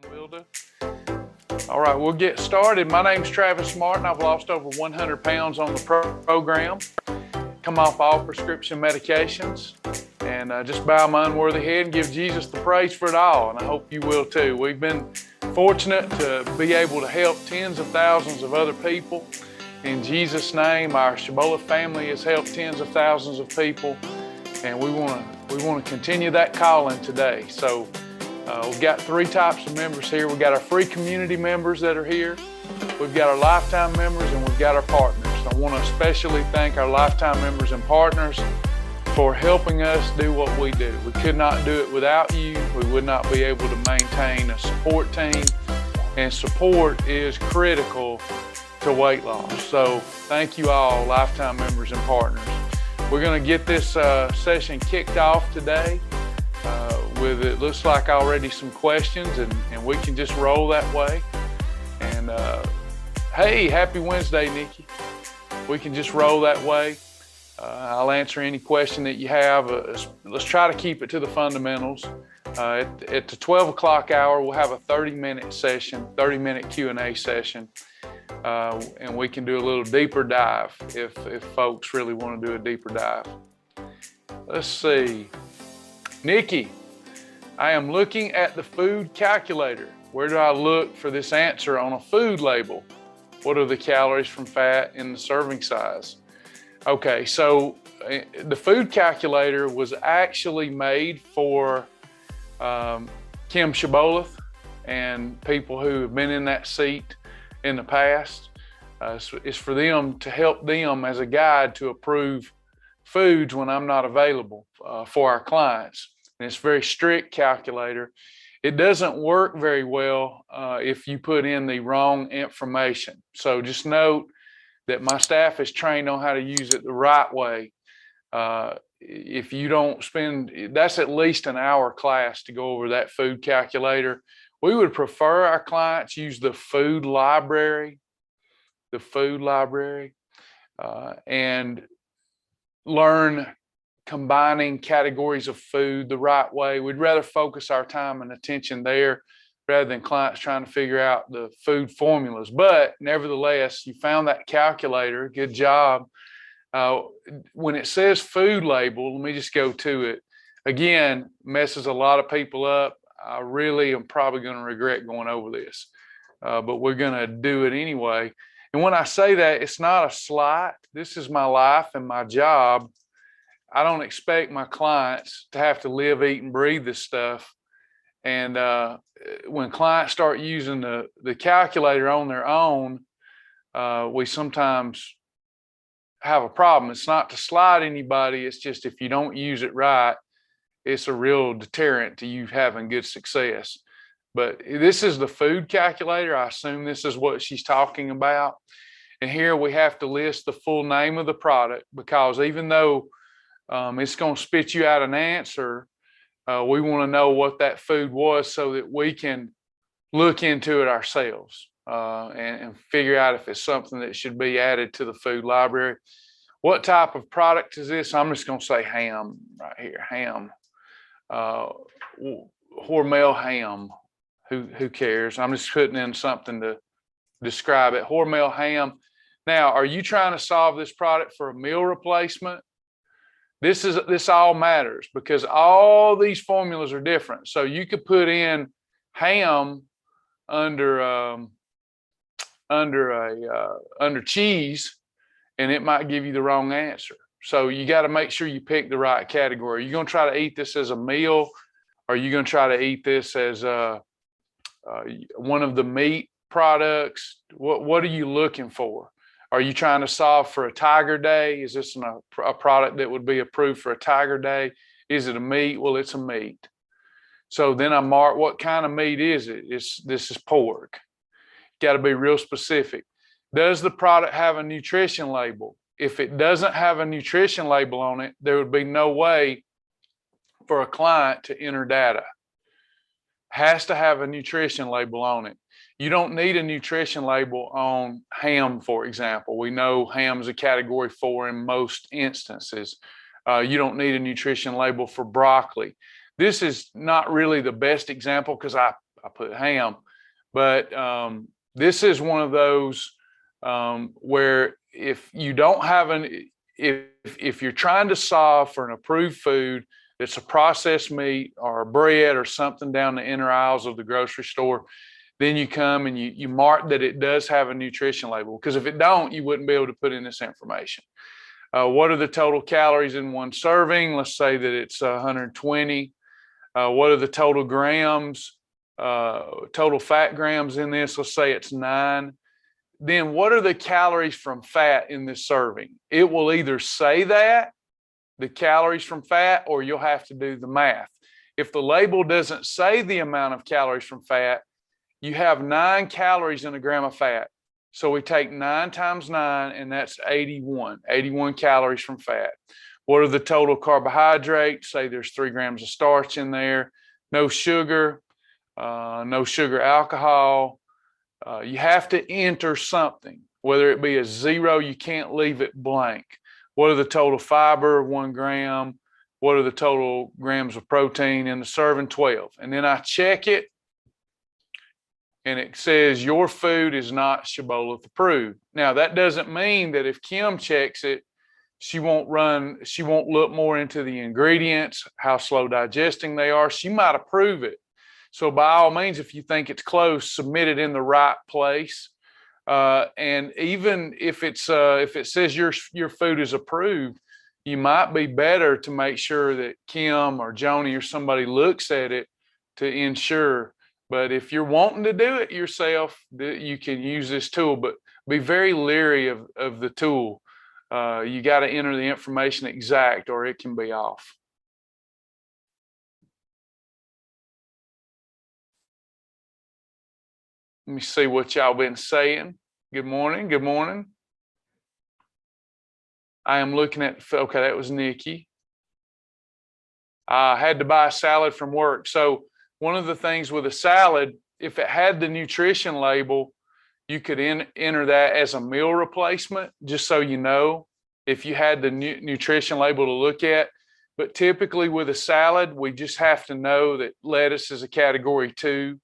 Will do. All right, we'll get started. My name's Travis Martin. I've lost over 100 pounds on the program, come off all prescription medications, and just bow my unworthy head and give Jesus the praise for it all, and I hope you will too. We've been fortunate to be able to help tens of thousands of other people. In Jesus' name, our Shibboleth family has helped tens of thousands of people, and we want to continue that calling today. So we've got three types of members here. We've got our free community members that are here. We've got our lifetime members, and we've got our partners. I want to especially thank our lifetime members and partners for helping us do what we do. We could not do it without you. We would not be able to maintain a support team, and support is critical to weight loss. So thank you all, lifetime members and partners. We're going to get this session kicked off today with, it looks like already some questions, and we can just roll that way. And hey, happy Wednesday, Nikki. We can just roll that way. I'll answer any question that you have. Let's try to keep it to the fundamentals. At the 12 o'clock hour, we'll have a 30-minute session, 30-minute Q&A session. And we can do a little deeper dive if folks really want to do a deeper dive. Let's see. Nikki, I am looking at the food calculator. Where do I look for this answer on a food label? What are the calories from fat in the serving size? Okay, so the food calculator was actually made for Kim Shibboleth and people who have been in that seat in the past. It's for them, to help them as a guide to approve foods when I'm not available for our clients. And it's a very strict calculator. It doesn't work very well if you put in the wrong information. So just note that my staff is trained on how to use it the right way. If you don't spend, that's at least an hour class to go over that food calculator. We would prefer our clients use the food library, and learn combining categories of food the right way. We'd rather focus our time and attention there rather than clients trying to figure out the food formulas. But nevertheless, you found that calculator. Good job. When it says food label, let me just go to it. Again, messes a lot of people up. I really am probably going to regret going over this, but we're going to do it anyway. And when I say that, it's not a slight. This is my life and my job. I don't expect my clients to have to live, eat, and breathe this stuff. And when clients start using the calculator on their own, we sometimes have a problem. It's not to slight anybody. It's just if you don't use it right, it's a real deterrent to you having good success. But this is the food calculator. I assume this is what she's talking about. And here we have to list the full name of the product, because even though it's going to spit you out an answer, we want to know what that food was so that we can look into it ourselves and figure out if it's something that should be added to the food library. What type of product is this? I'm just going to say ham right here, ham. Hormel ham. Who cares? I'm just putting in something to describe it. Hormel ham. Now, are you trying to solve this product for a meal replacement? This all matters, because all these formulas are different. So you could put in ham under cheese, and it might give you the wrong answer. So you got to make sure you pick the right category. Are you going to try to eat this as a meal? Or are you going to try to eat this as one of the meat products? What are you looking for? Are you trying to solve for a Tiger Day? Is this a product that would be approved for a Tiger Day? Is it a meat? Well, it's a meat. So then I mark, what kind of meat is it? This is pork. Got to be real specific. Does the product have a nutrition label? If it doesn't have a nutrition label on it, there would be no way for a client to enter data. Has to have a nutrition label on it. You don't need a nutrition label on ham, for example. We know ham is a category 4 in most instances. You don't need a nutrition label for broccoli. This is not really the best example because I put ham. But this is one of those where if you don't have if you're trying to solve for an approved food that's a processed meat or a bread or something down the inner aisles of the grocery store, then you come and you mark that it does have a nutrition label. Because if it don't, you wouldn't be able to put in this information. What are the total calories in one serving? Let's say that it's 120. What are the total grams, total fat grams in this? Let's say it's 9. Then what are the calories from fat in this serving? It will either say that, the calories from fat, or you'll have to do the math. If the label doesn't say the amount of calories from fat, you have 9 calories in a gram of fat. So we take 9 times 9, and that's 81 calories from fat. What are the total carbohydrates? Say there's 3 grams of starch in there, no sugar alcohol. You have to enter something, whether it be a 0, you can't leave it blank. What are the total fiber? 1 gram. What are the total grams of protein in the serving? 12. And then I check it, and it says your food is not Shibboleth approved. Now, that doesn't mean that if Kim checks it, she won't look more into the ingredients, how slow digesting they are. She might approve it. So by all means, if you think it's close, submit it in the right place. And even if it says your food is approved, you might be better to make sure that Kim or Joni or somebody looks at it to ensure. But if you're wanting to do it yourself, you can use this tool, but be very leery of the tool. You got to enter the information exact, or it can be off. Let me see what y'all been saying. Good morning. Good morning. I am looking at, okay, that was Nikki. I had to buy a salad from work. So one of the things with a salad, if it had the nutrition label, you could enter that as a meal replacement, just so you know, if you had the nutrition label to look at. But typically with a salad, we just have to know that lettuce is a category 2,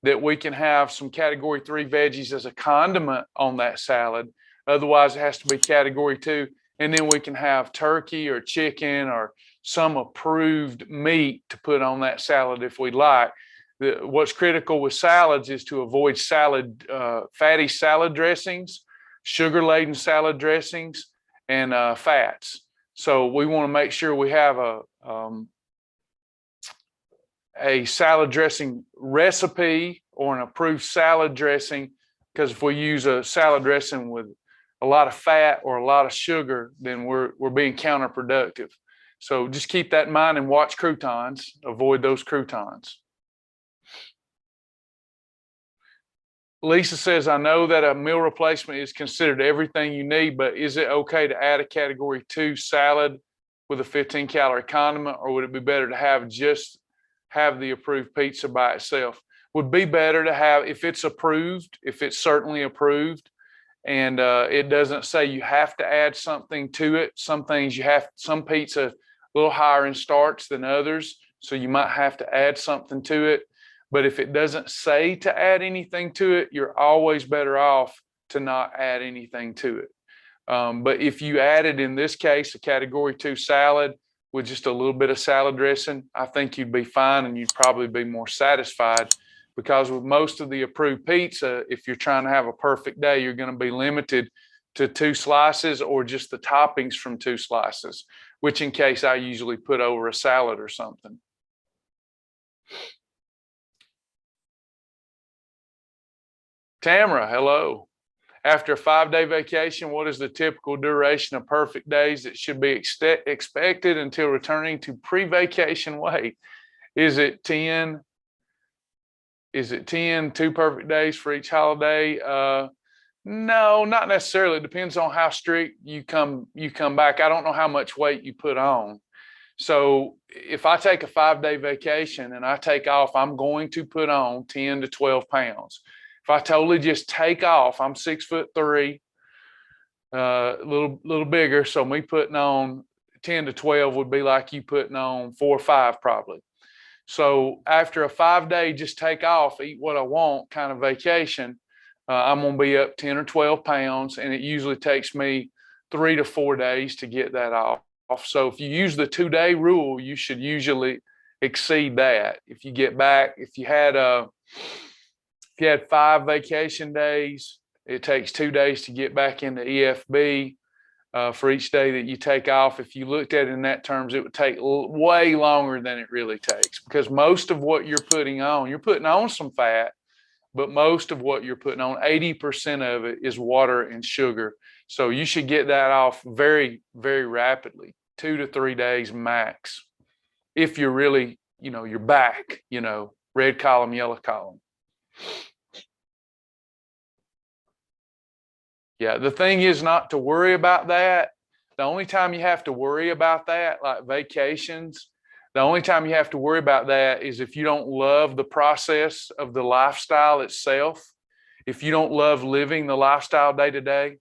that we can have some category 3 veggies as a condiment on that salad. Otherwise, it has to be category 2. And then we can have turkey or chicken or some approved meat to put on that salad if we'd like. What's critical with salads is to avoid fatty salad dressings, sugar-laden salad dressings, and fats. So we want to make sure we have a salad dressing recipe or an approved salad dressing, because if we use a salad dressing with a lot of fat or a lot of sugar, then we're being counterproductive. So just keep that in mind and watch croutons. Avoid those croutons. Lisa says, I know that a meal replacement is considered everything you need, but is it okay to add a category 2 salad with a 15-calorie condiment, or would it be better to have the approved pizza by itself? Would be better to have, if it's approved, if it's certainly approved, and it doesn't say you have to add something to it. Some pizza a little higher in starch than others, so you might have to add something to it. But if it doesn't say to add anything to it, you're always better off to not add anything to it. But if you added, in this case, a category 2 salad with just a little bit of salad dressing, I think you'd be fine, and you'd probably be more satisfied, because with most of the approved pizza, if you're trying to have a perfect day, you're going to be limited to 2 slices or just the toppings from 2 slices, which in case I usually put over a salad or something. Tamara, hello. After a 5-day vacation, what is the typical duration of perfect days that should be expected until returning to pre-vacation weight? Is it 10? Is it 10, 2 perfect days for each holiday? No, not necessarily. It depends on how strict you come back. I don't know how much weight you put on. So if I take a 5-day vacation and I take off, I'm going to put on 10 to 12 pounds. If I totally just take off, I'm 6'3", a little bigger. So me putting on 10 to 12 would be like you putting on 4 or 5 probably. So after a 5-day, just take off, eat what I want kind of vacation, I'm going to be up 10 or 12 pounds. And it usually takes me 3 to 4 days to get that off. So if you use the 2-day rule, you should usually exceed that. If you get back, if you had 5 vacation days, it takes 2 days to get back into EFB. For each day that you take off. If you looked at it in that terms, it would take way longer than it really takes, because most of what you're putting on some fat, but most of what you're putting on, 80% of it is water and sugar. So you should get that off very, very rapidly, 2 to 3 days max. If you're really, you're back, red column, yellow column. Yeah, the thing is not to worry about that. The only time you have to worry about that, like vacations, the only time you have to worry about that is if you don't love the process of the lifestyle itself. If you don't love living the lifestyle day to day,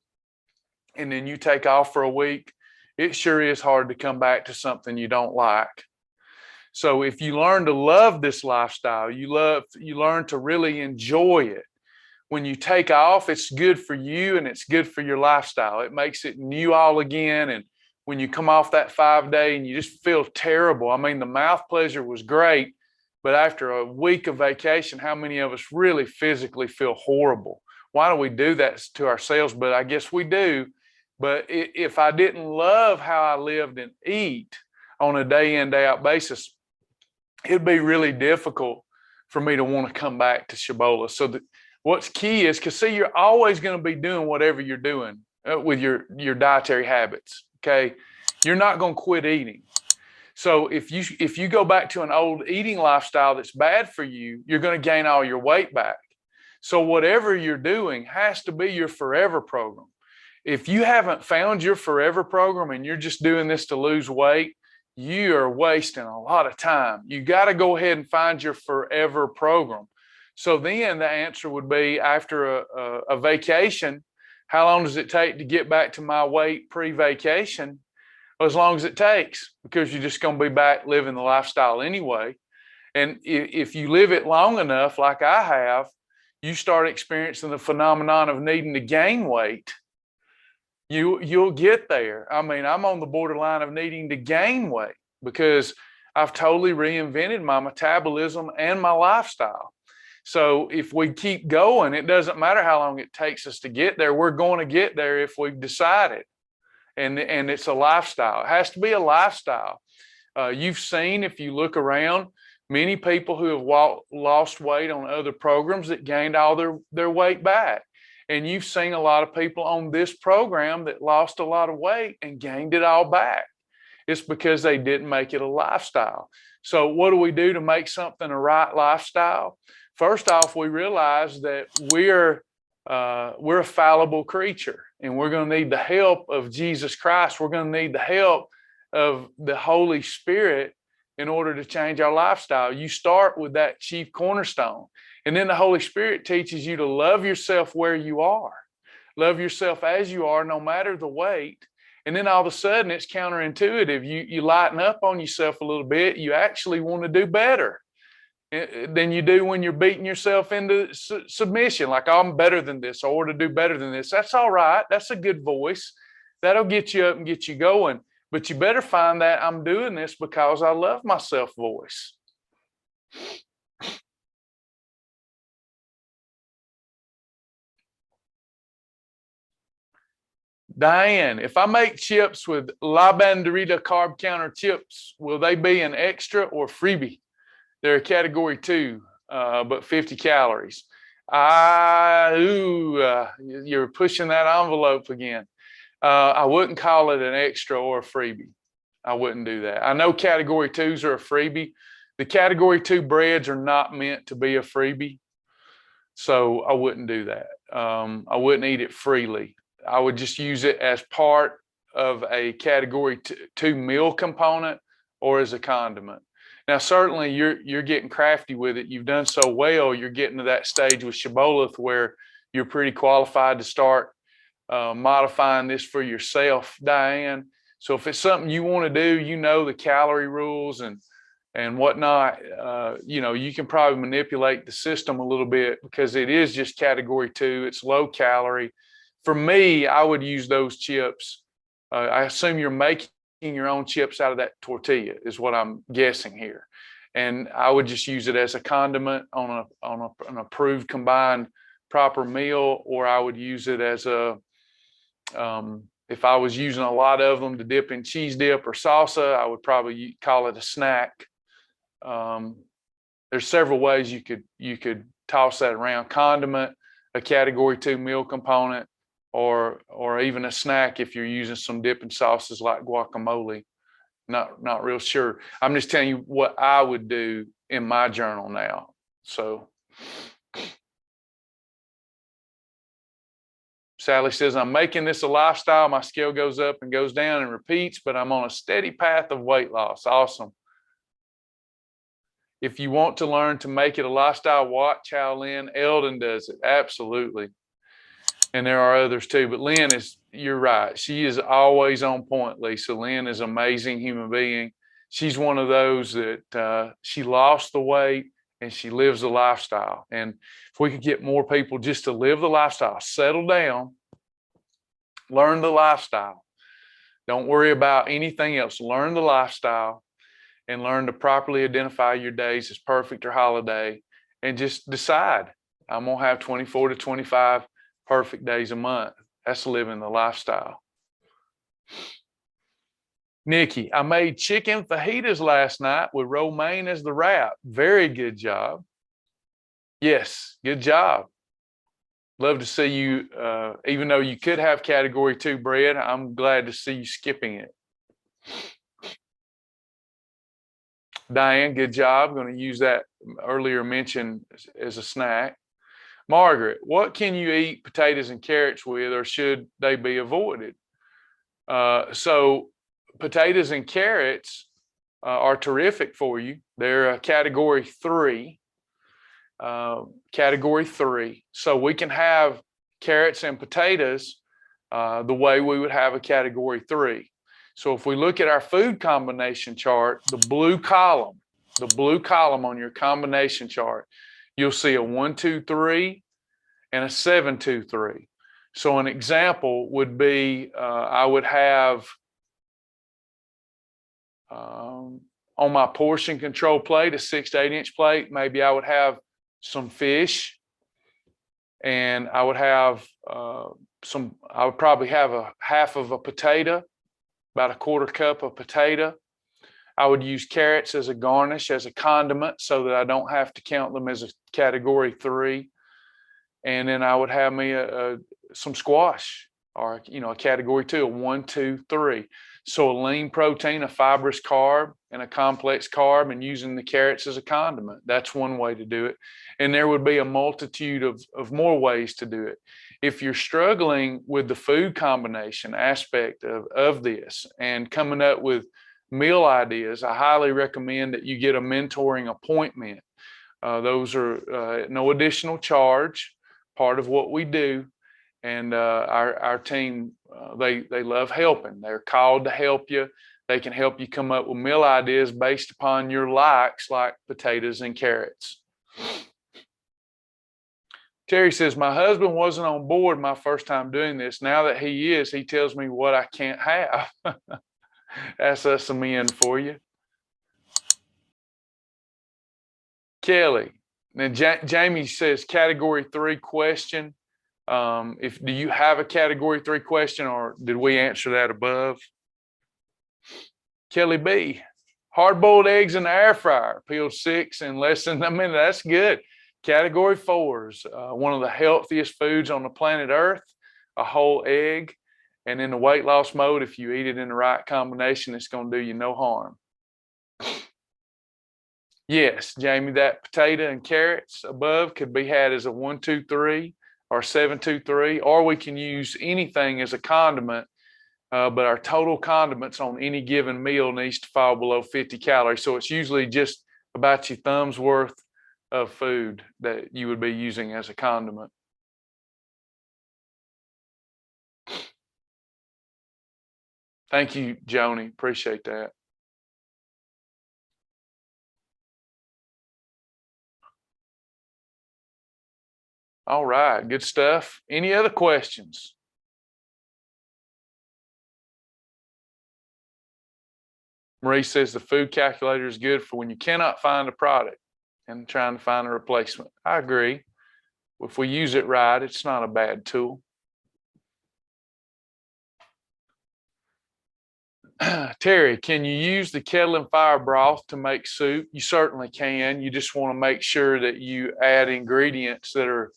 and then you take off for a week, it sure is hard to come back to something you don't like. So if you learn to love this lifestyle, you learn to really enjoy it. When you take off, it's good for you and it's good for your lifestyle. It makes it new all again. And when you come off that 5-day and you just feel terrible, I mean, the mouth pleasure was great, but after a week of vacation, how many of us really physically feel horrible? Why do we do that to ourselves? But I guess we do. But if I didn't love how I lived and eat on a day in, day out basis, it'd be really difficult for me to want to come back to Shibboleth. So what's key is, because see, you're always going to be doing whatever you're doing with your dietary habits. Okay, you're not going to quit eating. So if you go back to an old eating lifestyle that's bad for you, you're going to gain all your weight back. So whatever you're doing has to be your forever program. If you haven't found your forever program and you're just doing this to lose weight, you are wasting a lot of time. You got to go ahead and find your forever program. So then the answer would be, after a vacation, how long does it take to get back to my weight pre-vacation? As long as it takes, because you're just going to be back living the lifestyle anyway. And if you live it long enough, like I have, you start experiencing the phenomenon of needing to gain weight. You'll get there. I mean, I'm on the borderline of needing to gain weight because I've totally reinvented my metabolism and my lifestyle. So if we keep going, it doesn't matter how long it takes us to get there. We're going to get there if we've decided. And it's a lifestyle. It has to be a lifestyle. You've seen, if you look around, many people who have lost weight on other programs that gained all their weight back. And you've seen a lot of people on this program that lost a lot of weight and gained it all back. It's because they didn't make it a lifestyle. So what do we do to make something a right lifestyle? First off, we realize that we're a fallible creature, and we're going to need the help of Jesus Christ. We're going to need the help of the Holy Spirit in order to change our lifestyle. You start with that chief cornerstone, and then the Holy Spirit teaches you to love yourself where you are. Love yourself as you are, no matter the weight. And then all of a sudden, it's counterintuitive. You lighten up on yourself a little bit. You actually want to do better than you do when you're beating yourself into submission, like, oh, I'm better than this, or to do better than this. That's all right. That's a good voice. That'll get you up and get you going. But you better find that I'm doing this because I love myself voice. Diane, if I make chips with La Banderita carb counter chips, will they be an extra or freebie? They're a category 2, but 50 calories. You're pushing that envelope again. I wouldn't call it an extra or a freebie. I wouldn't do that. I know category 2s are a freebie. The category 2 breads are not meant to be a freebie. So I wouldn't do that. I wouldn't eat it freely. I would just use it as part of a category 2 meal component or as a condiment. Now, certainly you're getting crafty with it. You've done so well. You're getting to that stage with Shibboleth where you're pretty qualified to start modifying this for yourself, Diane. So if it's something you want to do, you know the calorie rules, and and whatnot, you can probably manipulate the system a little bit because it is just category 2. It's low calorie. For me, I would use those chips. I assume you're making your own chips out of that tortilla is what I'm guessing here. And I would just use it as a condiment on an approved combined proper meal, or I would use it as if I was using a lot of them to dip in cheese dip or salsa, I would probably call it a snack. There's several ways you could toss that around: condiment, a category 2 meal component, or even a snack if you're using some dipping sauces like guacamole. Not real sure. I'm just telling you what I would do in my journal now. So Sally says, I'm making this a lifestyle. My scale goes up and goes down and repeats, but I'm on a steady path of weight loss. Awesome. If you want to learn to make it a lifestyle, watch how Lynn Eldon does it. Absolutely. And there are others too, but Lynn you're right. She is always on point, Lisa. Lynn is an amazing human being. She's one of those that she lost the weight and she lives the lifestyle. And if we could get more people just to live the lifestyle, settle down, learn the lifestyle. Don't worry about anything else. Learn the lifestyle and learn to properly identify your days as perfect or holiday, and just decide, I'm going to have 24 to 25 perfect days a month. That's living the lifestyle. Nikki, I made chicken fajitas last night with romaine as the wrap. Very good job. Yes, good job. Love to see you, even though you could have category 2 bread, I'm glad to see you skipping it. Diane, good job. Going to use that earlier mentioned as a snack. Margaret, what can you eat potatoes and carrots with, or should they be avoided? So potatoes and carrots are terrific for you. They're a category 3. Category 3. So we can have carrots and potatoes the way we would have a category 3. So if we look at our food combination chart, the blue column on your combination chart, you'll see a 1, 2, 3 and a 7, 2, 3. So an example would be I would have on my portion control plate, a 6 to 8 inch plate, maybe I would have some fish, and I would have I would probably have a half of a potato, about a 1/4 cup of potato. I would use carrots as a garnish, as a condiment, so that I don't have to count them as a category 3. And then I would have me some squash, or a category 2, a 1, 2, 3. So a lean protein, a fibrous carb, and a complex carb, and using the carrots as a condiment. That's one way to do it. And there would be a multitude of more ways to do it. If you're struggling with the food combination aspect of this and coming up with meal ideas, I highly recommend that you get a mentoring appointment. Those are no additional charge, part of what we do. And our team, they love helping. They're called to help you. They can help you come up with meal ideas based upon your likes, like potatoes and carrots. Terry says, my husband wasn't on board my first time doing this. Now that he is, he tells me what I can't have. That's us some in for you. Kelly. Now, Jamie says, category 3 question. Do you have a category 3 question, or did we answer that above? Kelly B, hard-boiled eggs in the air fryer, peeled 6 in less than a minute. That's good. Category 4s, one of the healthiest foods on the planet Earth, a whole egg. And in the weight loss mode, if you eat it in the right combination, it's going to do you no harm. Yes, Jamie, that potato and carrots above could be had as a 1, 2, 3 or 7, 2, 3, or we can use anything as a condiment. But our total condiments on any given meal needs to fall below 50 calories. So it's usually just about your thumb's worth of food that you would be using as a condiment. Thank you, Joni. Appreciate that. All right, good stuff. Any other questions? Marie says the food calculator is good for when you cannot find a product and trying to find a replacement. I agree. If we use it right, it's not a bad tool. Terry, can you use the kettle and fire broth to make soup? You certainly can. You just want to make sure that you add ingredients that are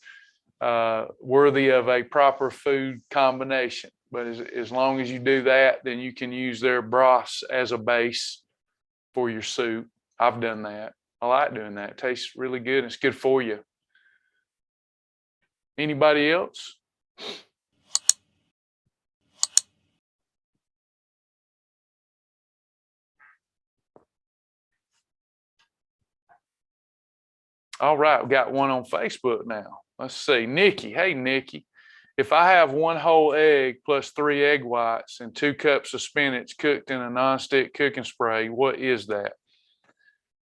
worthy of a proper food combination. But as long as you do that, then you can use their broths as a base for your soup. I've done that. I like doing that. It tastes really good. And it's good for you. Anybody else? All right, we got one on Facebook now. Let's see. Nikki. Hey, Nikki. If I have one whole egg plus 3 egg whites and 2 cups of spinach cooked in a nonstick cooking spray, what is that?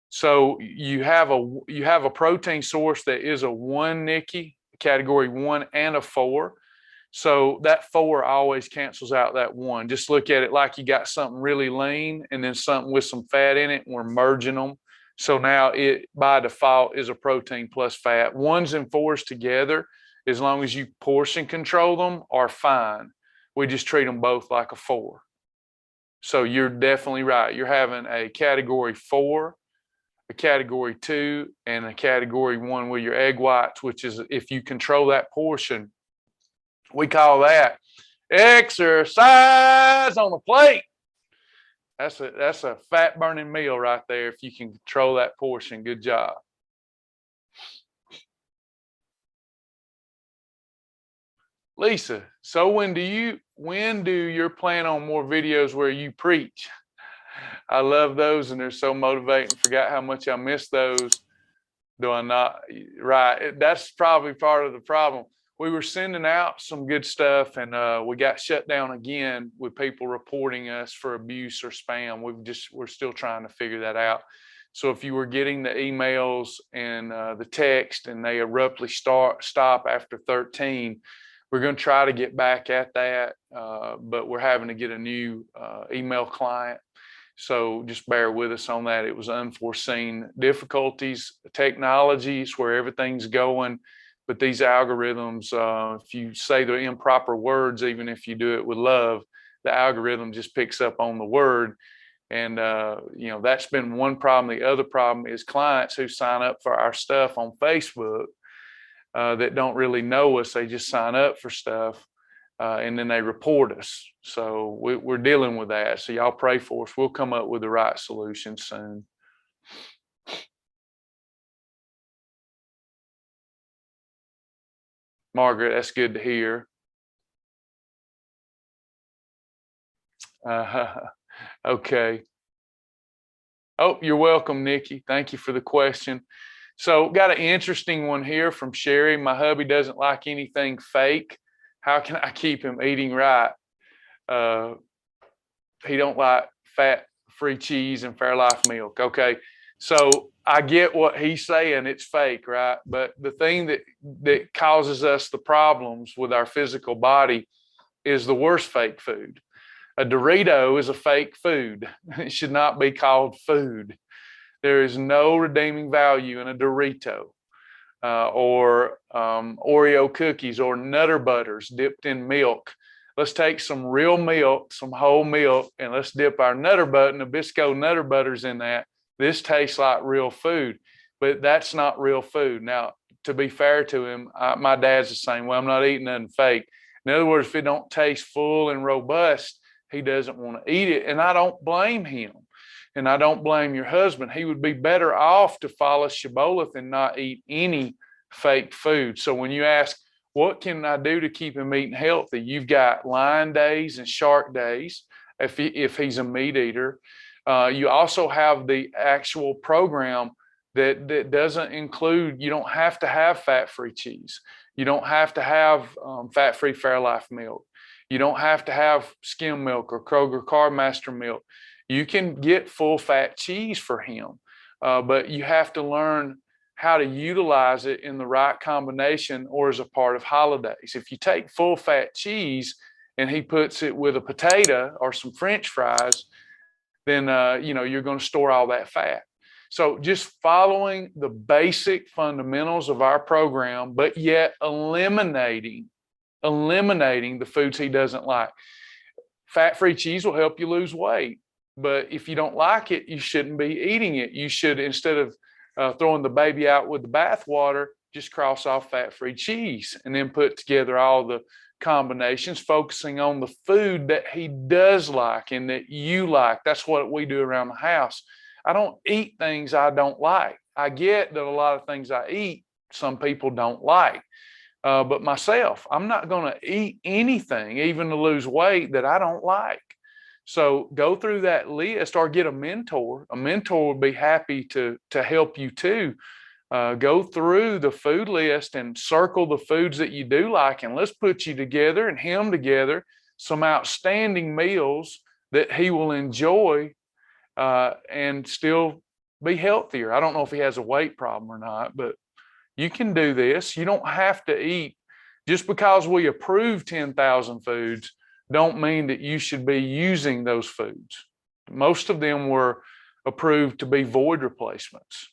So you have a protein source that is a 1, Nikki, category 1 and a 4. So that 4 always cancels out that 1. Just look at it like you got something really lean and then something with some fat in it, and we're merging them. So now it by default is a protein plus fat. 1s and 4s together, as long as you portion control them, are fine. We just treat them both like a 4. So you're definitely right. You're having a category 4, a category 2, and a category 1 with your egg whites, which is if you control that portion, we call that exercise on the plate. That's a fat burning meal right there. If you can control that portion, good job. Lisa, so when do you plan on more videos where you preach? I love those and they're so motivating. Forgot how much I miss those. Do I not? Right. That's probably part of the problem. We were sending out some good stuff and we got shut down again with people reporting us for abuse or spam. We're still trying to figure that out. So if you were getting the emails and the text and they abruptly stop after 13, we're going to try to get back at that, but we're having to get a new email client. So just bear with us on that. It was unforeseen difficulties. Technology is where everything's going, but these algorithms, if you say the improper words, even if you do it with love, the algorithm just picks up on the word. And that's been one problem. The other problem is clients who sign up for our stuff on Facebook that don't really know us. They just sign up for stuff. And then they report us. So we're dealing with that. So y'all pray for us. We'll come up with the right solution soon. Margaret, that's good to hear. Okay. Oh, you're welcome, Nikki. Thank you for the question. So got an interesting one here from Sherry. My hubby doesn't like anything fake. How can I keep him eating right? He don't like fat-free cheese and Fairlife milk. Okay, so I get what he's saying. It's fake, right? But the thing that causes us the problems with our physical body is the worst fake food. A Dorito is a fake food. It should not be called food. There is no redeeming value in a Dorito or Oreo cookies or Nutter Butters dipped in milk. Let's take some real milk, some whole milk, and let's dip our Nutter Butter, Nabisco Nutter Butters in that. This tastes like real food, but that's not real food. Now, to be fair to him, my dad's the same way. I'm not eating nothing fake. In other words, if it don't taste full and robust, he doesn't want to eat it, and I don't blame him. And I don't blame your husband. He would be better off to follow Shibboleth and not eat any fake food. So when you ask, what can I do to keep him eating healthy? You've got lion days and shark days if he's a meat eater. You also have the actual program that doesn't include, you don't have to have fat-free cheese. You don't have to have fat-free Fairlife milk. You don't have to have skim milk or Kroger Carbmaster milk. You can get full fat cheese for him, but you have to learn how to utilize it in the right combination or as a part of holidays. If you take full fat cheese and he puts it with a potato or some French fries, then you're going to store all that fat. So just following the basic fundamentals of our program, but yet eliminating the foods he doesn't like. Fat-free cheese will help you lose weight, but if you don't like it, you shouldn't be eating it. You should, instead of throwing the baby out with the bathwater, just cross off fat-free cheese and then put together all the combinations, focusing on the food that he does like and that you like. That's what we do around the house. I don't eat things I don't like. I get that a lot of things I eat, some people don't like. But myself, I'm not going to eat anything, even to lose weight, that I don't like. So go through that list or get a mentor. A mentor would be happy to help you too. Go through the food list and circle the foods that you do like, and let's put you together and him together some outstanding meals that he will enjoy and still be healthier. I don't know if he has a weight problem or not, but you can do this. You don't have to eat. Just because we approve 10,000 foods don't mean that you should be using those foods. Most of them were approved to be void replacements.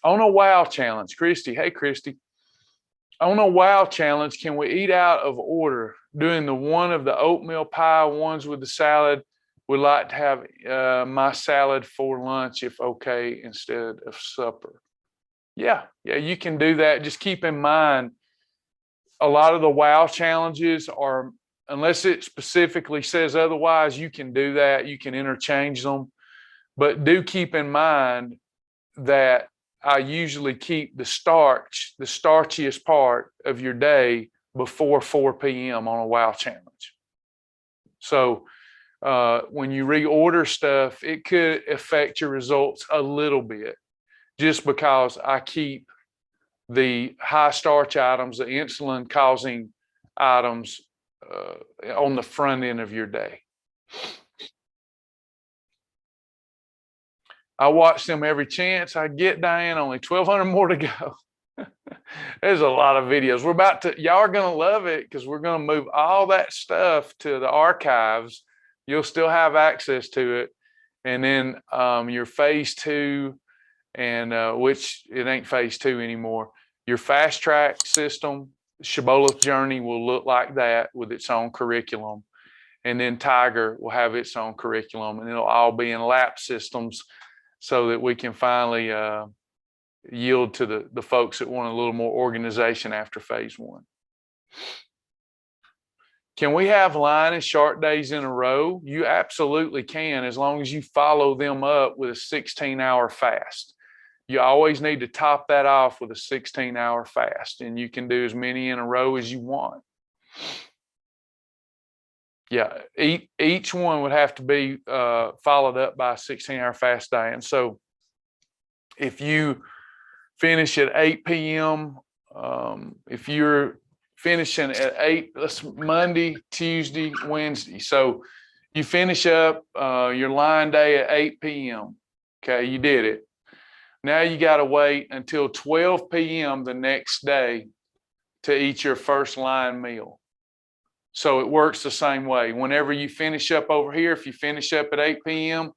On a WOW challenge, Christy, hey Christy, on a WOW challenge, can we eat out of order? Doing the one of the oatmeal pie, ones with the salad. Would like to have my salad for lunch, if okay, instead of supper. Yeah, you can do that. Just keep in mind, a lot of the WOW challenges are, unless it specifically says otherwise, you can do that. You can interchange them. But do keep in mind that I usually keep the starchiest part of your day before 4 p.m. on a WOW challenge. So when you reorder stuff, it could affect your results a little bit, just because I keep the high starch items, the insulin causing items on the front end of your day. I watch them every chance I get, Diane. Only 1,200 more to go. There's a lot of videos. Y'all are going to love it, because we're going to move all that stuff to the archives. You'll still have access to it. And then your phase 2, and which it ain't phase 2 anymore. Your fast track system, Shibboleth journey, will look like that with its own curriculum. And then Tiger will have its own curriculum, and it'll all be in lap systems, so that we can finally yield to the folks that want a little more organization after phase 1. Can we have line and chart days in a row? You absolutely can, as long as you follow them up with a 16-hour fast. You always need to top that off with a 16-hour fast, and you can do as many in a row as you want. Yeah, each one would have to be followed up by a 16-hour fast day. And so if you finish at 8 p.m., if you're finishing at 8, that's Monday, Tuesday, Wednesday. So you finish up your line day at 8 p.m. Okay, you did it. Now you got to wait until 12 p.m. the next day to eat your first line meal. So it works the same way. Whenever you finish up over here, if you finish up at 8 p.m.,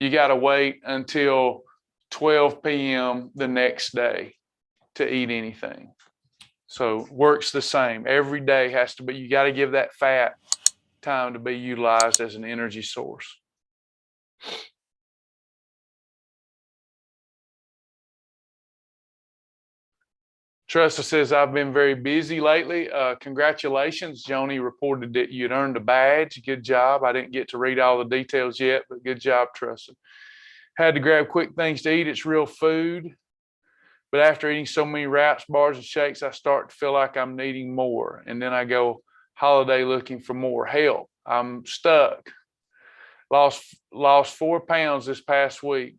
you got to wait until 12 p.m. the next day to eat anything. So works the same. Every day has to be, you got to give that fat time to be utilized as an energy source. Tressa says, I've been very busy lately. Congratulations. Joni reported that you'd earned a badge. Good job. I didn't get to read all the details yet, but good job, Tressa. Had to grab quick things to eat. It's real food. But after eating so many wraps, bars, and shakes, I start to feel like I'm needing more. And then I go holiday looking for more help. I'm stuck. Lost 4 pounds this past week,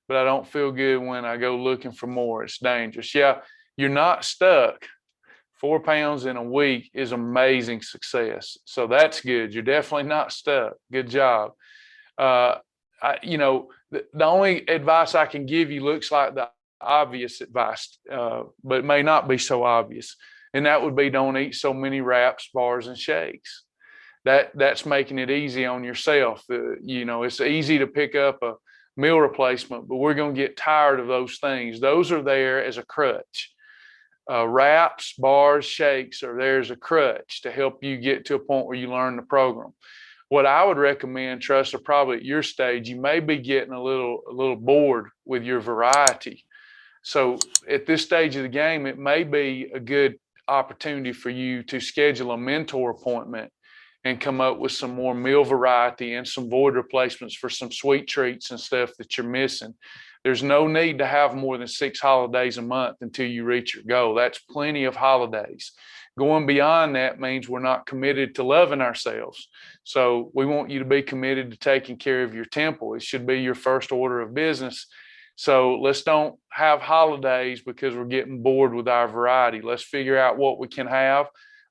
but I don't feel good when I go looking for more. It's dangerous. Yeah. You're not stuck. 4 pounds in a week is amazing success. So that's good. You're definitely not stuck. Good job. The only advice I can give you looks like the obvious advice, but it may not be so obvious. And that would be don't eat so many wraps, bars, and shakes. That's making it easy on yourself. It's easy to pick up a meal replacement, but we're going to get tired of those things. Those are there as a crutch. Wraps, bars, shakes are there as a crutch to help you get to a point where you learn the program. What I would recommend, Trust, probably at your stage, you may be getting a little bored with your variety. So at this stage of the game, it may be a good opportunity for you to schedule a mentor appointment and come up with some more meal variety and some void replacements for some sweet treats and stuff that you're missing. There's no need to have more than 6 holidays a month until you reach your goal. That's plenty of holidays. Going beyond that means we're not committed to loving ourselves. So we want you to be committed to taking care of your temple. It should be your first order of business. So let's don't have holidays because we're getting bored with our variety. Let's figure out what we can have.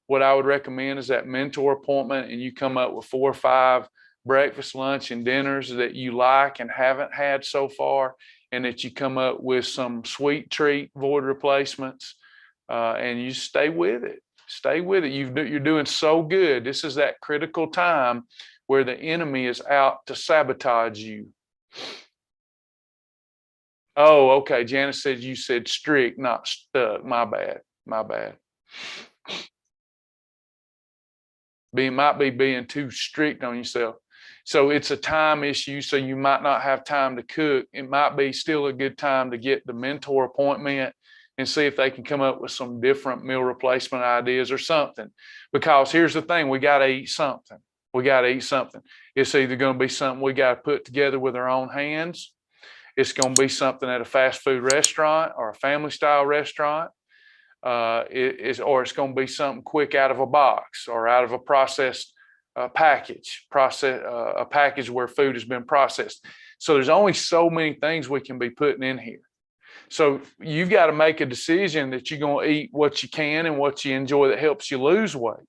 What I would recommend is that mentor appointment, and you come up with 4 or 5 breakfast, lunch, and dinners that you like and haven't had so far, and that you come up with some sweet treat void replacements, and you stay with it. Stay with it. You're doing so good. This is that critical time where the enemy is out to sabotage you. Oh, okay. Janice said you said strict, not stuck. My bad. My bad. Might be being too strict on yourself. So it's a time issue. So you might not have time to cook. It might be still a good time to get the mentor appointment and see if they can come up with some different meal replacement ideas or something. Because here's the thing, we got to eat something. We got to eat something. It's either going to be something we got to put together with our own hands. It's going to be something at a fast food restaurant or a family style restaurant. Or it's going to be something quick out of a box or out of a processed package, a package where food has been processed. So there's only so many things we can be putting in here. So you've got to make a decision that you're going to eat what you can and what you enjoy that helps you lose weight,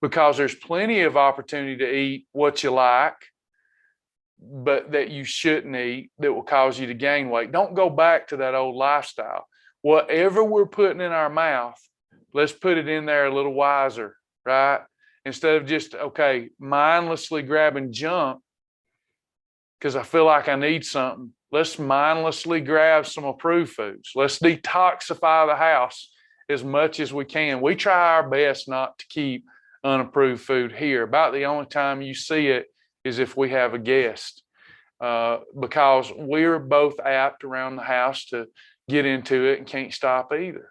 because there's plenty of opportunity to eat what you like, but that you shouldn't eat that will cause you to gain weight. Don't go back to that old lifestyle. Whatever we're putting in our mouth, let's put it in there a little wiser, right? Instead of just, mindlessly grabbing junk because I feel like I need something. Let's mindlessly grab some approved foods. Let's detoxify the house as much as we can. We try our best not to keep unapproved food here. About the only time you see it is if we have a guest, because we're both apt around the house to get into it and can't stop either.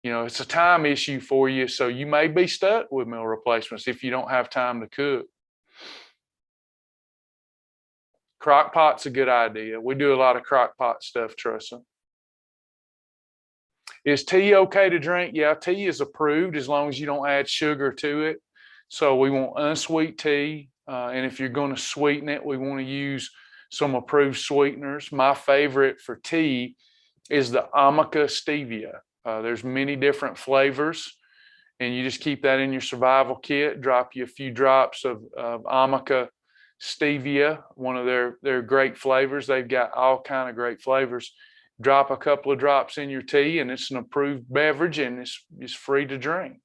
It's a time issue for you. So you may be stuck with meal replacements if you don't have time to cook. Crock pot's a good idea. We do a lot of crock pot stuff, Trust me. Is tea okay to drink? Yeah, tea is approved as long as you don't add sugar to it. So we want unsweet tea. And if you're going to sweeten it, we want to use some approved sweeteners. My favorite for tea is the Amica stevia. There's many different flavors, and you just keep that in your survival kit. Drop you a few drops of Amica stevia, one of their great flavors. They've got all kind of great flavors. Drop a couple of drops in your tea, and it's an approved beverage, and it's free to drink.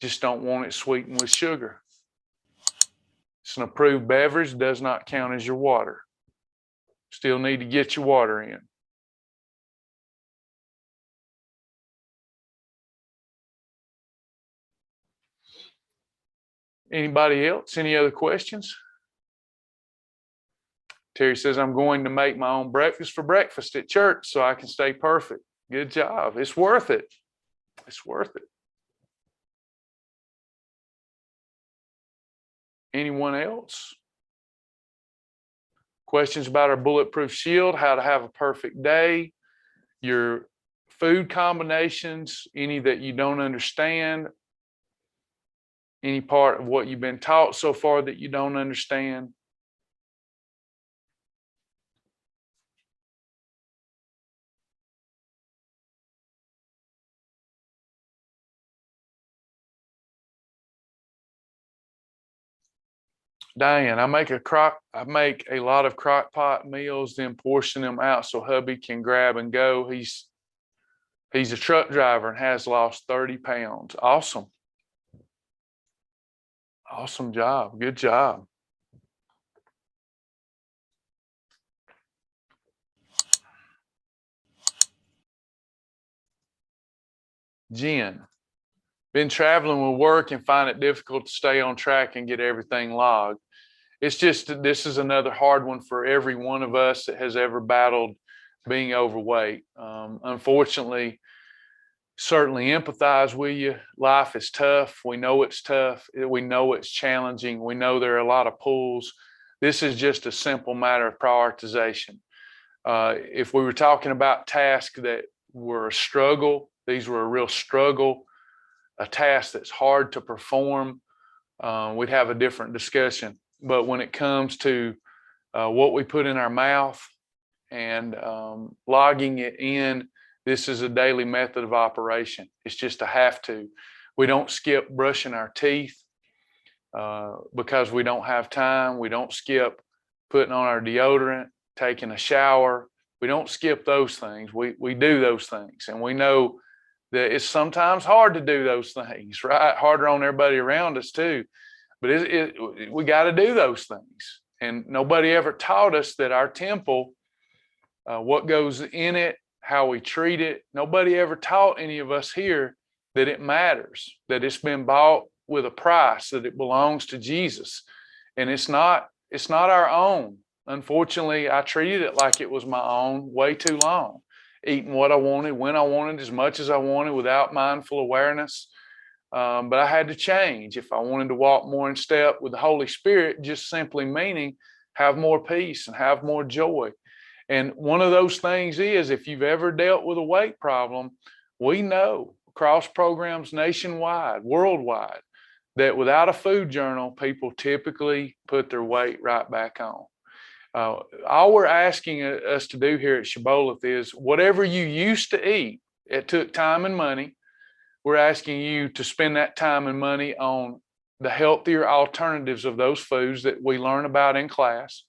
Just don't want it sweetened with sugar. It's an approved beverage, does not count as your water. Still need to get your water in. Anybody else? Any other questions? Terry says, I'm going to make my own breakfast for breakfast at church so I can stay perfect. Good job. It's worth it. It's worth it. Anyone else? Questions about our bulletproof shield, how to have a perfect day, your food combinations, any that you don't understand, any part of what you've been taught so far that you don't understand? Diane, I make a lot of crock pot meals, then portion them out so hubby can grab and go. He's a truck driver and has lost 30 pounds. Awesome. Awesome job. Good job. Jen, been traveling with work and find it difficult to stay on track and get everything logged. It's just this is another hard one for every one of us that has ever battled being overweight. Unfortunately, certainly empathize with you. Life is tough. We know it's tough. We know it's challenging. We know there are a lot of pulls. This is just a simple matter of prioritization. If we were talking about tasks that were a struggle, these were a real struggle, a task that's hard to perform, we'd have a different discussion. But when it comes to what we put in our mouth and logging it in, this is a daily method of operation. It's just a have to. We don't skip brushing our teeth because we don't have time. We don't skip putting on our deodorant, taking a shower. We don't skip those things. We do those things. And we know that it's sometimes hard to do those things, right? Harder on everybody around us too. But we got to do those things. And nobody ever taught us that our temple, what goes in it, how we treat it, nobody ever taught any of us here that it matters, that it's been bought with a price, that it belongs to Jesus. And it's not our own. Unfortunately, I treated it like it was my own way too long, eating what I wanted, when I wanted, as much as I wanted without mindful awareness. But I had to change if I wanted to walk more in step with the Holy Spirit, just simply meaning have more peace and have more joy. And one of those things is, if you've ever dealt with a weight problem, we know across programs nationwide, worldwide, that without a food journal, people typically put their weight right back on. All we're asking us to do here at Shibboleth is whatever you used to eat, it took time and money. We're asking you to spend that time and money on the healthier alternatives of those foods that we learn about in class.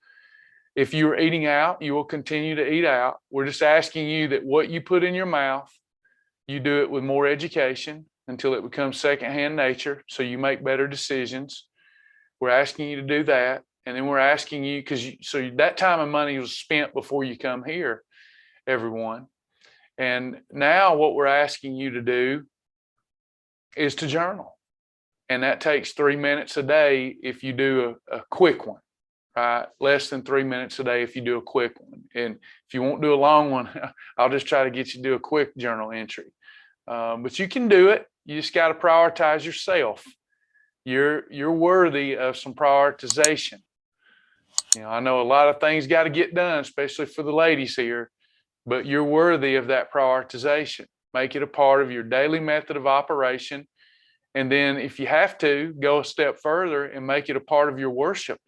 If you're eating out, you will continue to eat out. We're just asking you that what you put in your mouth, you do it with more education until it becomes secondhand nature, so you make better decisions. We're asking you to do that. And then we're asking you, so that time and money was spent before you come here, everyone. And now what we're asking you to do is to journal. And that takes 3 minutes a day if you do a quick one. Right? Less than 3 minutes a day if you do a quick one. And if you won't do a long one, I'll just try to get you to do a quick journal entry. But you can do it. You just got to prioritize yourself. You're worthy of some prioritization. I know a lot of things got to get done, especially for the ladies here, but you're worthy of that prioritization. Make it a part of your daily method of operation. And then if you have to, go a step further and make it a part of your worship.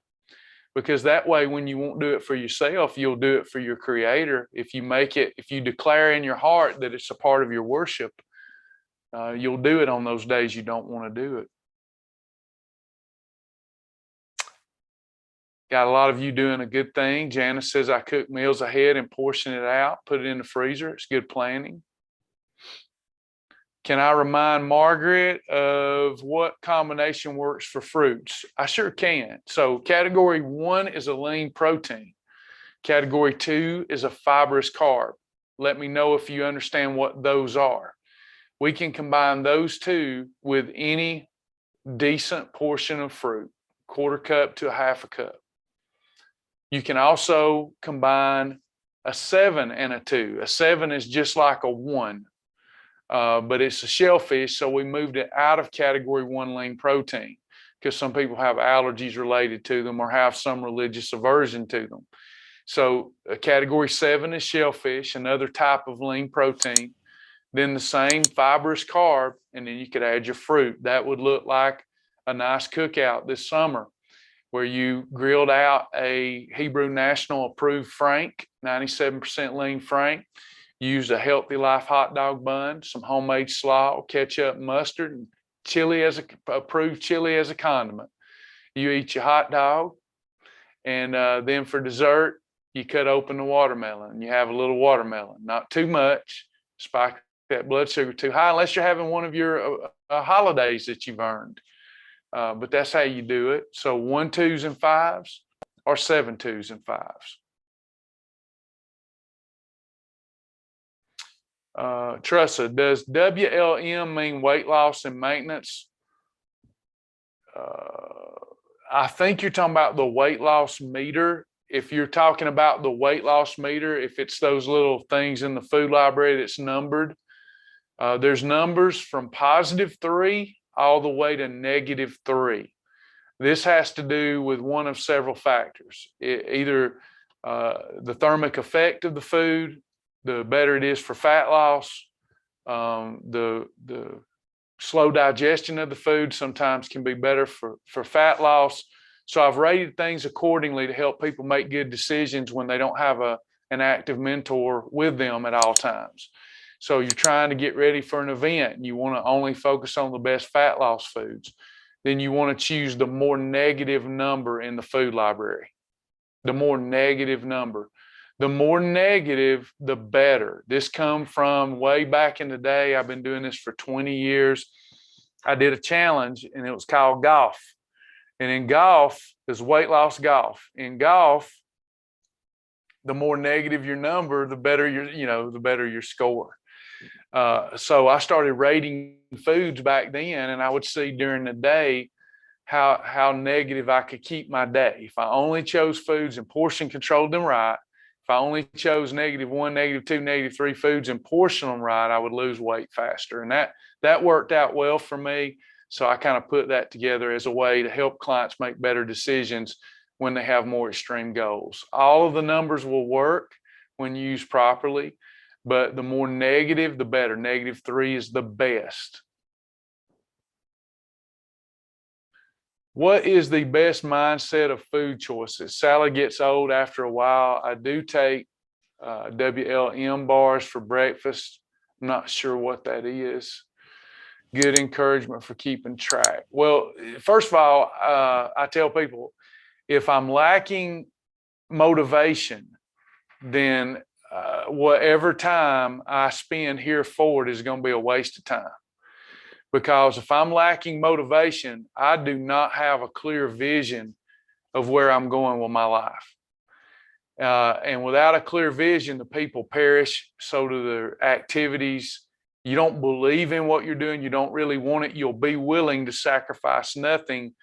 Because that way, when you won't do it for yourself, you'll do it for your Creator. If you declare in your heart that it's a part of your worship, you'll do it on those days you don't want to do it. Got a lot of you doing a good thing. Janice says, I cook meals ahead and portion it out, put it in the freezer. It's good planning. Can I remind Margaret of what combination works for fruits? I sure can. So category 1 is a lean protein. Category 2 is a fibrous carb. Let me know if you understand what those are. We can combine those two with any decent portion of fruit, 1/4 cup to a 1/2 cup. You can also combine a 7 and a 2. A 7 is just like a 1. But it's a shellfish, so we moved it out of category 1 lean protein because some people have allergies related to them or have some religious aversion to them. So category 7 is shellfish, another type of lean protein. Then the same fibrous carb, and then you could add your fruit. That would look like a nice cookout this summer where you grilled out a Hebrew National approved Frank, 97% lean Frank. Use a Healthy Life hot dog bun, some homemade slaw, ketchup, mustard, and approved chili as a condiment. you eat your hot dog. And then for dessert, you cut open the watermelon and you have a little watermelon, not too much, spike that blood sugar too high, unless you're having one of your holidays that you've earned. But that's how you do it. So 1 2s and 5s or 7 2s and 5s. Tressa, does WLM mean weight loss and maintenance? I think you're talking about the weight loss meter. If you're talking about the weight loss meter, if it's those little things in the food library that's numbered, there's numbers from +3 all the way to -3. This has to do with one of several factors. Either the thermic effect of the food, the better it is for fat loss. The slow digestion of the food sometimes can be better for fat loss. So I've rated things accordingly to help people make good decisions when they don't have an active mentor with them at all times. So you're trying to get ready for an event and you want to only focus on the best fat loss foods. Then you want to choose the more negative number in the food library. The more negative number. The more negative, the better. This comes from way back in the day. I've been doing this for 20 years. I did a challenge and it was called golf. And in golf, there's weight loss golf. In golf, the more negative your number, the better the better your score. So I started rating foods back then, and I would see during the day how negative I could keep my day. If I only chose foods and portion controlled them right, if I only chose -1, -2, -3 foods and portion them right, I would lose weight faster. And that worked out well for me. So I kind of put that together as a way to help clients make better decisions when they have more extreme goals. All of the numbers will work when used properly, but the more negative, the better. -3 is the best. What is the best mindset of food choices? Salad gets old after a while. I do take WLM bars for breakfast. I'm not sure what that is. Good encouragement for keeping track. Well, first of all, I tell people, if I'm lacking motivation, then whatever time I spend here forward is going to be a waste of time. Because if I'm lacking motivation, I do not have a clear vision of where I'm going with my life. And without a clear vision, the people perish. So do their activities. You don't believe in what you're doing. You don't really want it. You'll be willing to sacrifice nothing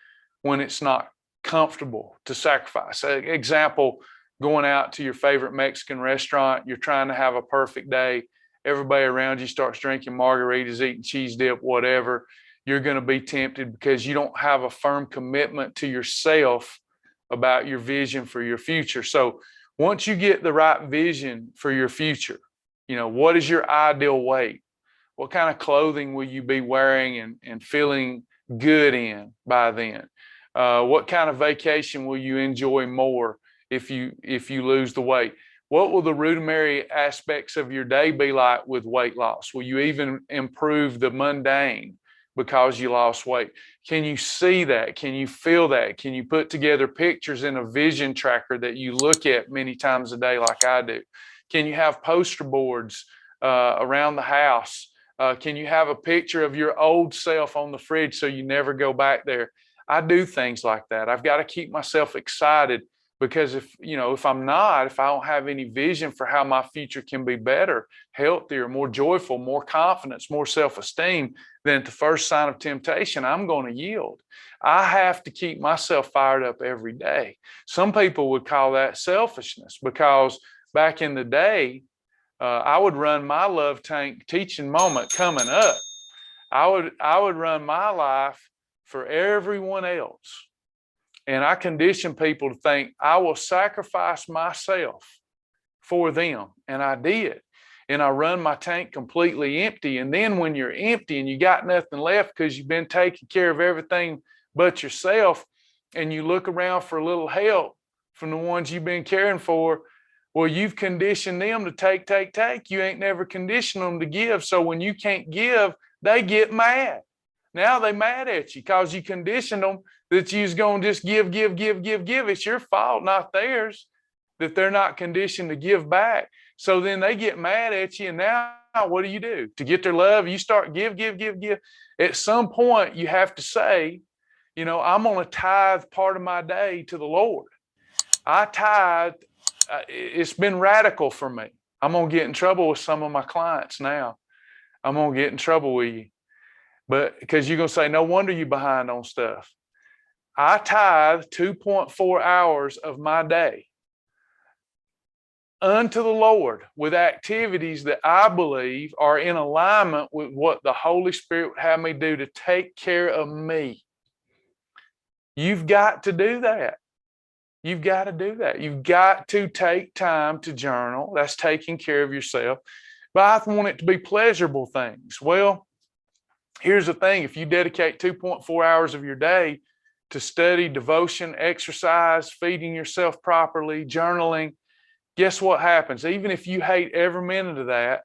when it's not comfortable to sacrifice. Example, going out to your favorite Mexican restaurant, you're trying to have a perfect day. Everybody around you starts drinking margaritas, eating cheese dip, whatever. You're going to be tempted because you don't have a firm commitment to yourself about your vision for your future. So once you get the right vision for your future, what is your ideal weight? What kind of clothing will you be wearing and feeling good in by then? What kind of vacation will you enjoy more if you lose the weight? What will the rudimentary aspects of your day be like with weight loss? Will you even improve the mundane because you lost weight? Can you see that? Can you feel that? Can you put together pictures in a vision tracker that you look at many times a day like I do? Can you have poster boards around the house? Can you have a picture of your old self on the fridge so you never go back there? I do things like that. I've got to keep myself excited. Because if I don't have any vision for how my future can be better, healthier, more joyful, more confidence, more self-esteem, then at the first sign of temptation, I'm going to yield. I have to keep myself fired up every day. Some people would call that selfishness because back in the day, I would run my love tank teaching moment coming up. I would run my life for everyone else. And I condition people to think I will sacrifice myself for them. And I did. And I run my tank completely empty. And then when you're empty and you got nothing left because you've been taking care of everything but yourself, and you look around for a little help from the ones you've been caring for, well, you've conditioned them to take. You ain't never conditioned them to give. So when you can't give, they get mad. Now they mad at you because you conditioned them that you was going to just give. It's your fault, not theirs, that they're not conditioned to give back. So then they get mad at you. And now what do? To get their love, you start give. At some point, you have to say, I'm going to tithe part of my day to the Lord. I tithe. It's been radical for me. I'm going to get in trouble with some of my clients now. I'm going to get in trouble with you. But because you're going to say, no wonder you're behind on stuff. I tithe 2.4 hours of my day unto the Lord with activities that I believe are in alignment with what the Holy Spirit would have me do to take care of me. You've got to do that. You've got to do that. You've got to take time to journal. That's taking care of yourself. But I want it to be pleasurable things. Well, here's the thing. If you dedicate 2.4 hours of your day to study, devotion, exercise, feeding yourself properly, journaling, guess what happens? Even if you hate every minute of that,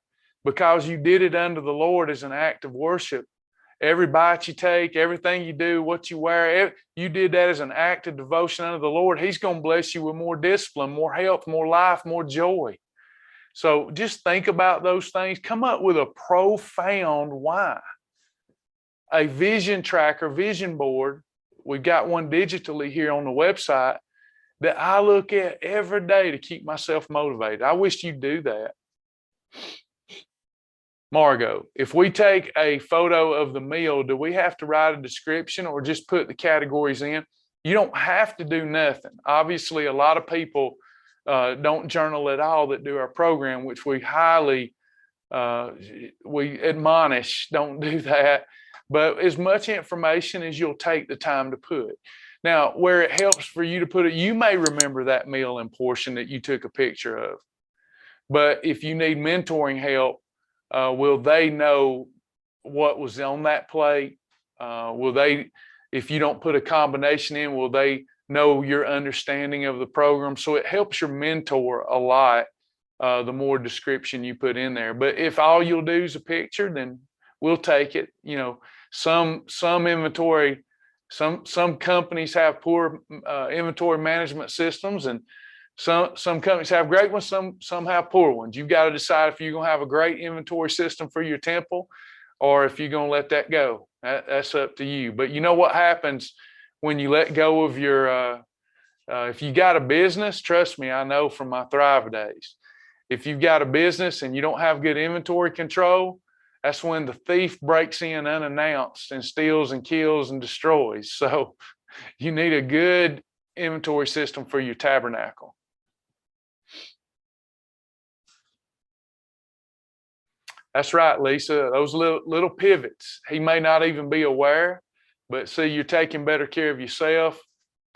because you did it unto the Lord as an act of worship, every bite you take, everything you do, what you wear, you did that as an act of devotion unto the Lord. He's going to bless you with more discipline, more health, more life, more joy. So just think about those things. Come up with a profound why. A vision tracker, vision board. We've got one digitally here on the website that I look at every day to keep myself motivated. I wish you'd do that. Margot, if we take a photo of the meal, do we have to write a description or just put the categories in? You don't have to do nothing. Obviously, a lot of people don't journal at all that do our program, which we highly we admonish, don't do that. But as much information as you'll take the time to put. Now, where it helps for you to put it, you may remember that meal and portion that you took a picture of. But if you need mentoring help, will they know what was on that plate? Will they, if you don't put a combination in, will they know your understanding of the program? So it helps your mentor a lot, the more description you put in there. But if all you'll do is a picture, then we'll take it. Some inventory, some companies have poor inventory management systems, and some companies have great ones, some have poor ones. You've got to decide if you're going to have a great inventory system for your temple or if you're going to let that go. That's up to you. But you know what happens when you let go of your, if you got a business, trust me, I know from my Thrive days, if you've got a business and you don't have good inventory control, that's when the thief breaks in unannounced and steals and kills and destroys. So you need a good inventory system for your tabernacle. That's right, Lisa. Those little pivots. He may not even be aware, but see, you're taking better care of yourself,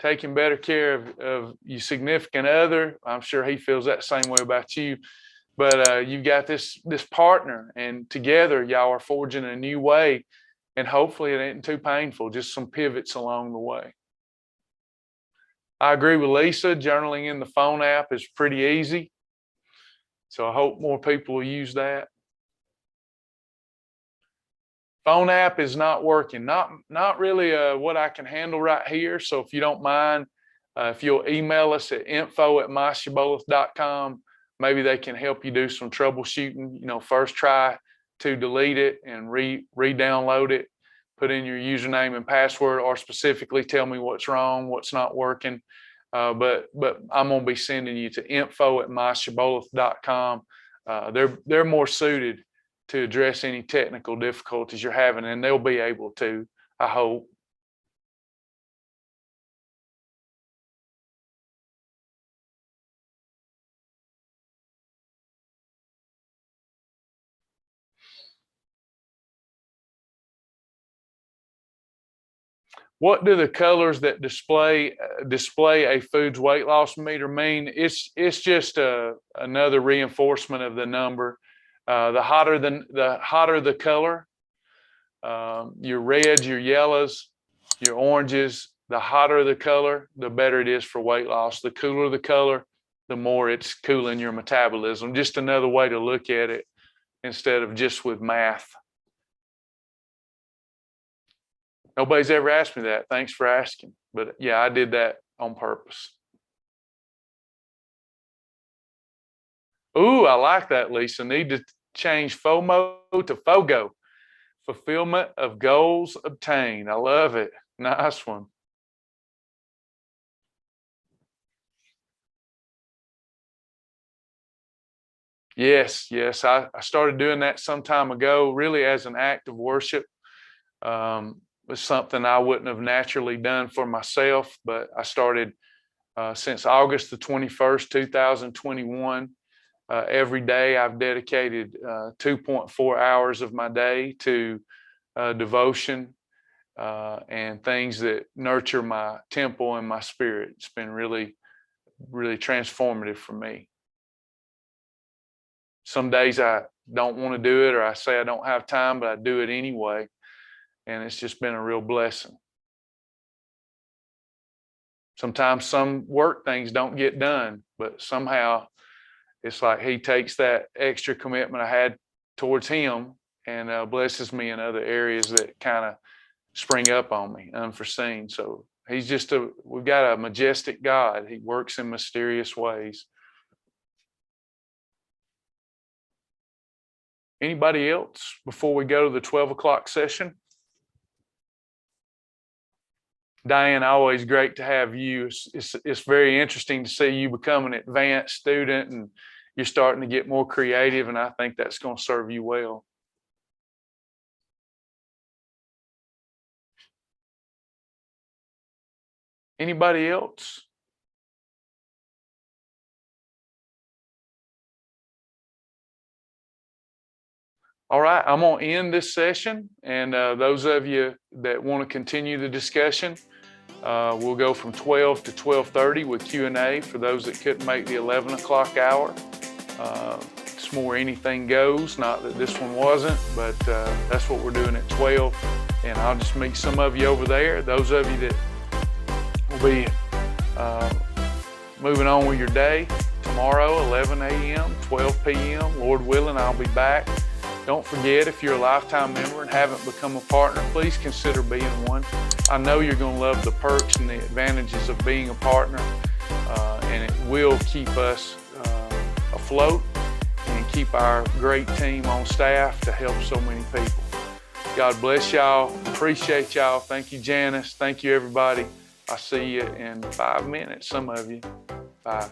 taking better care of your significant other. I'm sure he feels that same way about you. But you've got this partner, and together y'all are forging a new way. And hopefully it ain't too painful, just some pivots along the way. I agree with Lisa. Journaling in the phone app is pretty easy. So I hope more people will use that. Phone app is not working. Not really what I can handle right here. So if you don't mind, if you'll email us at info@myshibboleth.com, maybe they can help you do some troubleshooting. First try to delete it and re-download it, put in your username and password, or specifically tell me what's wrong, what's not working. But I'm going to be sending you to info@myshibboleth.com. They're more suited to address any technical difficulties you're having, and they'll be able to, I hope. What do the colors that display a food's weight loss meter mean? It's just another reinforcement of the number. The hotter the color, your reds, your yellows, your oranges, the hotter the color, the better it is for weight loss. The cooler the color, the more it's cooling your metabolism. Just another way to look at it instead of just with math. Nobody's ever asked me that. Thanks for asking. But yeah, I did that on purpose. Ooh, I like that, Lisa. Need to change FOMO to FOGO. Fulfillment of goals obtained. I love it. Nice one. Yes, yes. I started doing that some time ago, really as an act of worship. Was something I wouldn't have naturally done for myself, but I started since August the 21st, 2021. Every day I've dedicated 2.4 hours of my day to devotion and things that nurture my temple and my spirit. It's been really, really transformative for me. Some days I don't want to do it, or I say I don't have time, but I do it anyway. And it's just been a real blessing. Sometimes some work things don't get done, but somehow it's like he takes that extra commitment I had towards him and blesses me in other areas that kind of spring up on me unforeseen. So we've got a majestic God. He works in mysterious ways. Anybody else before we go to the 12 o'clock session? Diane, always great to have you. It's very interesting to see you become an advanced student, and you're starting to get more creative, and I think that's going to serve you well. Anybody else? All right, I'm going to end this session, and those of you that want to continue the discussion, we'll go from 12 to 12:30 with Q&A for those that couldn't make the 11 o'clock hour. It's more anything goes, not that this one wasn't, but that's what we're doing at 12. And I'll just meet some of you over there. Those of you that will be moving on with your day, tomorrow, 11 a.m., 12 p.m., Lord willing, I'll be back. Don't forget, if you're a lifetime member and haven't become a partner, please consider being one. I know you're going to love the perks and the advantages of being a partner, and it will keep us afloat and keep our great team on staff to help so many people. God bless y'all. Appreciate y'all. Thank you, Janice. Thank you, everybody. I'll see you in 5 minutes, some of you. Bye.